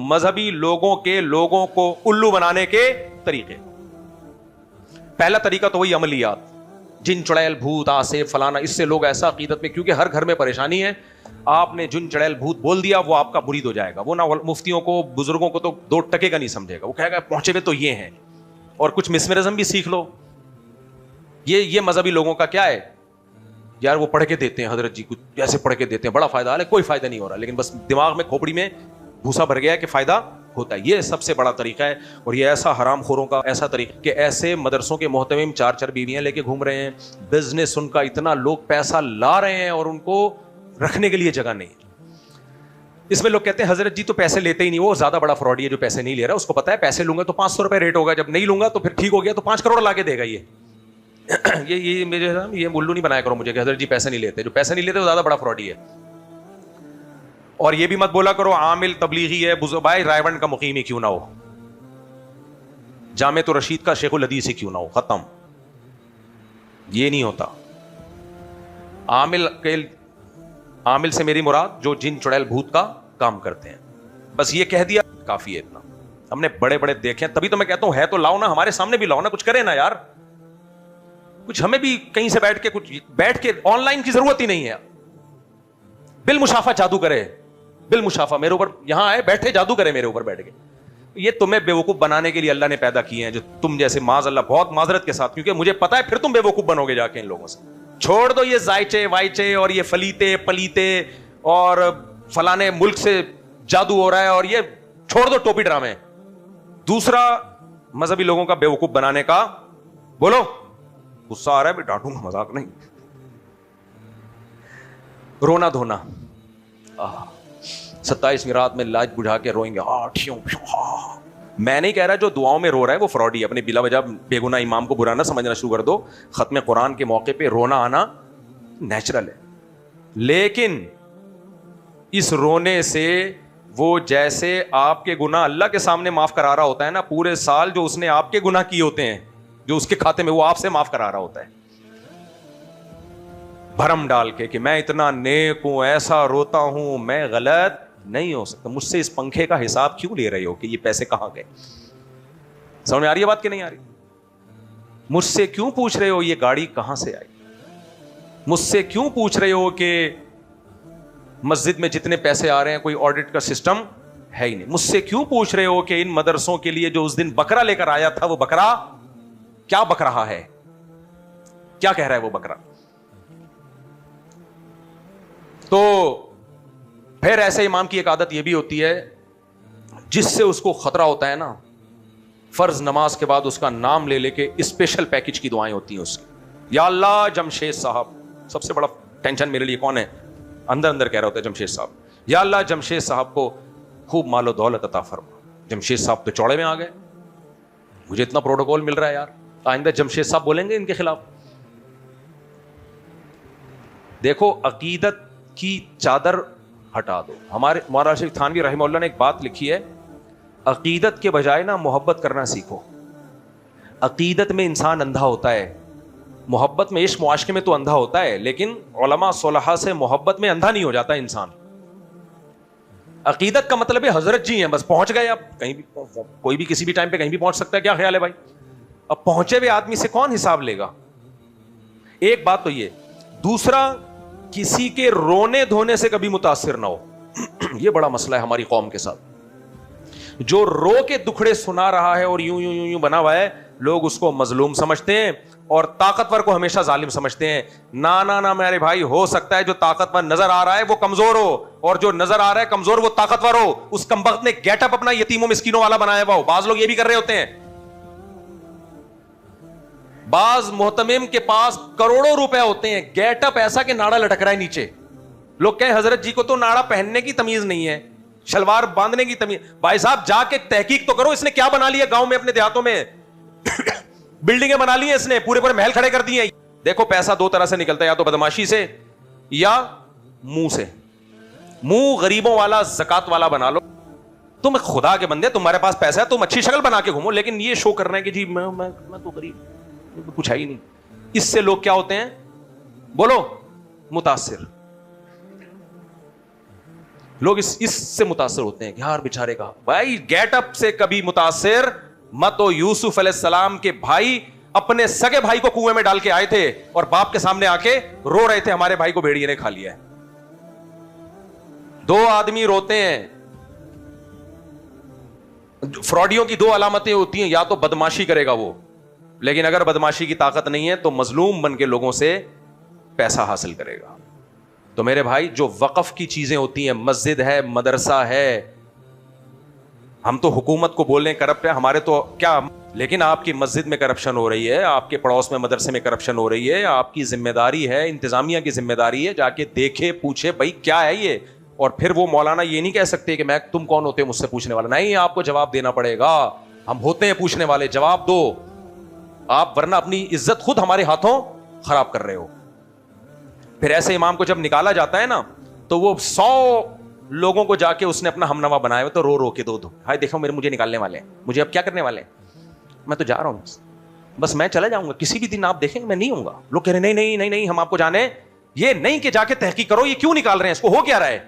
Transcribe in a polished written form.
مذہبی لوگوں کو الو بنانے کے طریقے. پہلا طریقہ تو وہی عملیات, جن چڑیل بھوت آسے فلانا, اس سے لوگ ایسا عقیدت میں, کیونکہ ہر گھر میں پریشانی ہے, آپ نے جن چڑیل بھوت بول دیا وہ آپ کا مرید ہو جائے گا. وہ نہ مفتیوں کو بزرگوں کو تو 2 ٹکے کا نہیں سمجھے گا, وہ کہے گا پہنچے ہوئے تو یہ ہیں, اور کچھ مسمرزم بھی سیکھ لو. یہ مذہبی لوگوں کا کیا ہے یار, وہ پڑھ کے دیتے ہیں حضرت جی کچھ ایسے پڑھ کے دیتے ہیں, بڑا فائدہ, کوئی فائدہ نہیں ہو رہا, لیکن بس دماغ میں کھوپڑی میں بھوسا بھر گیا ہے کہ فائدہ ہوتا ہے. یہ سب سے بڑا طریقہ ہے, اور یہ ایسا حرام خوروں کا ایسا طریقہ کہ ایسے مدرسوں کے محتمم 4 بیویاں لے کے گھوم رہے ہیں, بزنس ان کا اتنا, لوگ پیسہ لا رہے ہیں اور ان کو رکھنے کے لیے جگہ نہیں. اس میں لوگ کہتے ہیں حضرت جی تو پیسے لیتے ہی نہیں, وہ زیادہ بڑا فراڈی ہے جو پیسے نہیں لے رہا, اس کو پتا ہے پیسے لوں گا تو 500 روپے ریٹ ہوگا, جب نہیں لوں گا تو پھر ٹھیک ہو گیا تو 5 کروڑ لا کے دے گا. یہ الو نہیں بنایا کرو مجھے کہ حضرت جی پیسے نہیں لیتے, جو پیسے نہیں لیتے وہ زیادہ بڑا فراڈی ہے. اور یہ بھی مت بولا کرو عامل تبلیغی ہے, بھائی رائے کا مقیم ہی کیوں نہ ہو, جامع رشید کا شیخ الحدیث ہی کیوں نہ ہو, ختم. یہ نہیں ہوتا. عامل سے میری مراد جو جن چڑیل بھوت کا کام کرتے ہیں. بس یہ کہہ دیا کافی ہے, اتنا ہم نے بڑے بڑے دیکھے ہیں, تبھی تو میں کہتا ہوں ہے تو لاؤ نا, ہمارے سامنے بھی لاؤ نا, کچھ کرے نا یار, کچھ ہمیں بھی کہیں سے بیٹھ کے آن لائن کی ضرورت ہی نہیں ہے. بالمشافہ جادو کرے, بالمشافہ میرے اوپر یہاں آئے بیٹھے جادو کرے میرے اوپر بیٹھ کے. یہ تمہیں بیوقوف بنانے کے لیے اللہ نے پیدا کیے ہیں, جو تم جیسے معاذ اللہ, بہت معذرت کے ساتھ, کیونکہ مجھے پتا ہے پھر تم بیوقوف بنو گے جا کے ان لوگوں سے. چھوڑ دو یہ زائچے وائچے اور یہ فلیتے پلیتے اور فلانے ملک سے جادو ہو رہا ہے, اور یہ چھوڑ دو ٹوپی ڈرامے. دوسرا مذہبی لوگوں کا بیوقوف بنانے کا, بولو غصہ آ رہا ہے, ڈانٹوں گا, مذاق نہیں, رونا دھونا. 27ویں رات میں لاج بجھا کے روئیں گے, میں نہیں کہہ رہا جو دعاؤں میں رو رہا ہے وہ فراڈی ہے. اپنے بلا وجہ بے گناہ امام کو برا نہ سمجھنا شروع کر دو. ختم قرآن کے موقع پہ رونا آنا نیچرل ہے, لیکن اس رونے سے وہ جیسے آپ کے گناہ اللہ کے سامنے معاف کرا رہا ہوتا ہے نا, پورے سال جو اس نے آپ کے گناہ کیے ہوتے ہیں جو اس کے کھاتے میں, وہ آپ سے معاف کرا رہا ہوتا ہے بھرم ڈال کے کہ میں اتنا نیک ہوں, ایسا روتا ہوں, میں غلط نہیں ہو سکتا. مجھ سے اس پنکھے کا حساب کیوں لے رہے ہو کہ یہ پیسے کہاں گئے؟ سمجھ میں آ رہی ہے بات کہ نہیں آ رہی؟ مجھ سے کیوں پوچھ رہے ہو یہ گاڑی کہاں سے آئی؟ مجھ سے کیوں پوچھ رہے ہو کہ مسجد میں جتنے پیسے آ رہے ہیں کوئی آڈٹ کا سسٹم ہے ہی نہیں؟ مجھ سے کیوں پوچھ رہے ہو کہ ان مدرسوں کے لیے جو اس دن بکرا لے کر آیا تھا وہ بکرا کیا بک رہا ہے, کیا کہہ رہا ہے وہ بکرا؟ تو پھر ایسے امام کی ایک عادت یہ بھی ہوتی ہے جس سے اس کو خطرہ ہوتا ہے نا, فرض نماز کے بعد اس کا نام لے کے اسپیشل پیکج کی دعائیں ہوتی ہیں اس کی. یا اللہ جمشید صاحب, سب سے بڑا ٹینشن میرے لیے کون ہے, اندر کہہ رہا ہوتا ہے جمشید صاحب, یا اللہ جمشید صاحب کو خوب مال و دولت عطا فرما. جمشید صاحب تو چوڑے میں آ گئے, مجھے اتنا پروٹوکول مل رہا ہے یار, آئندہ جمشید صاحب بولیں گے ان کے خلاف. دیکھو عقیدت کی چادر ہٹا دو. ہمارے مولانا شیخ تھانوی رحمہ اللہ نے ایک بات لکھی ہے, عقیدت کے بجائے نا محبت کرنا سیکھو. عقیدت میں انسان اندھا ہوتا ہے, محبت میں عشق معاشقے میں تو اندھا ہوتا ہے, لیکن علماء صلحاء سے محبت میں اندھا نہیں ہو جاتا انسان. عقیدت کا مطلب ہے حضرت جی ہیں بس پہنچ گئے, اب کہیں بھی کوئی بھی کسی بھی ٹائم پہ کہیں بھی پہنچ سکتا ہے, کیا خیال ہے بھائی؟ اب پہنچے ہوئے آدمی سے کون حساب لے گا؟ ایک بات تو یہ. دوسرا, کسی کے رونے دھونے سے کبھی متاثر نہ ہو. یہ بڑا مسئلہ ہے ہماری قوم کے ساتھ. جو رو کے دکھڑے سنا رہا ہے اور یوں بنا ہوا ہے, لوگ اس کو مظلوم سمجھتے ہیں اور طاقتور کو ہمیشہ ظالم سمجھتے ہیں. نہ میرے بھائی, ہو سکتا ہے جو طاقتور نظر آ رہا ہے وہ کمزور ہو, اور جو نظر آ رہا ہے کمزور وہ طاقتور ہو. اس کمبخت نے گیٹ اپ اپنا یتیموں مسکینوں والا بنایا ہوا ہو. بعض لوگ یہ بھی کر رہے ہوتے ہیں. بعض محتمم کے پاس کروڑوں روپے ہوتے ہیں, گیٹ اپ ایسا کہ ناڑا لٹک رہا ہے نیچے. لوگ کہیں حضرت جی کو تو ناڑا پہننے کی تمیز نہیں ہے, شلوار باندھنے کی تمیز. بھائی صاحب جا کے تحقیق تو کرو, اس نے کیا بنا لیا گاؤں میں, اپنے دیہاتوں میں بلڈنگیں بنا لی ہیں اس نے, پورے محل کھڑے کر دیے. دیکھو پیسہ 2 طرح سے نکلتا ہے, یا تو بدماشی سے یا منہ سے. منہ غریبوں والا زکات والا بنا لو. تم خدا کے بندے, تمہارے پاس پیسہ ہے, تم اچھی شکل بنا کے گھومو, لیکن یہ شو کرنا ہے کہ جی میں تو غریب, کچھ ہے ہی نہیں. اس سے لوگ کیا ہوتے ہیں, بولو, متاثر. لوگ اس سے متاثر ہوتے ہیں کہ یار بیچارے کا بھائی گیٹ اپ سے کبھی متاثر مت ہو. یوسف علیہ السلام کے بھائی اپنے سگے بھائی کو کنویں میں ڈال کے آئے تھے اور باپ کے سامنے آ کے رو رہے تھے ہمارے بھائی کو بھیڑیے نے کھا لیا ہے. دو آدمی روتے ہیں. فراڈیوں کی دو علامتیں ہوتی ہیں, یا تو بدماشی کرے گا وہ, لیکن اگر بدماشی کی طاقت نہیں ہے تو مظلوم بن کے لوگوں سے پیسہ حاصل کرے گا. تو میرے بھائی جو وقف کی چیزیں ہوتی ہیں, مسجد ہے, مدرسہ ہے, ہم تو حکومت کو بول رہے ہیں کرپٹ ہے, ہمارے تو کیا, لیکن آپ کی مسجد میں کرپشن ہو رہی ہے, آپ کے پڑوس میں مدرسے میں کرپشن ہو رہی ہے, آپ کی ذمہ داری ہے, انتظامیہ کی ذمہ داری ہے, جا کے دیکھے پوچھے بھائی کیا ہے یہ. اور پھر وہ مولانا یہ نہیں کہہ سکتے کہ میں تم کون ہوتے ہو مجھ سے پوچھنے والا, نہیں, آپ کو جواب دینا پڑے گا, ہم ہوتے ہیں پوچھنے والے, جواب دو آپ, ورنہ اپنی عزت خود ہمارے ہاتھوں خراب کر رہے ہو. پھر ایسے امام کو جب نکالا جاتا ہے نا تو وہ 100 لوگوں کو جا کے اس نے اپنا ہمنوا بنایا, تو رو کے دو ہائے دیکھو مجھے نکالنے والے ہیں, مجھے اب کیا کرنے والے ہیں, میں تو جا رہا ہوں, بس میں چلا جاؤں گا, کسی بھی دن آپ دیکھیں گے میں نہیں ہوں گا. لوگ کہہ رہے نہیں ہم آپ کو جانے, یہ نہیں کہ جا کے تحقیق کرو یہ کیوں نکال رہے ہیں, اس کو ہو کیا رہا ہے,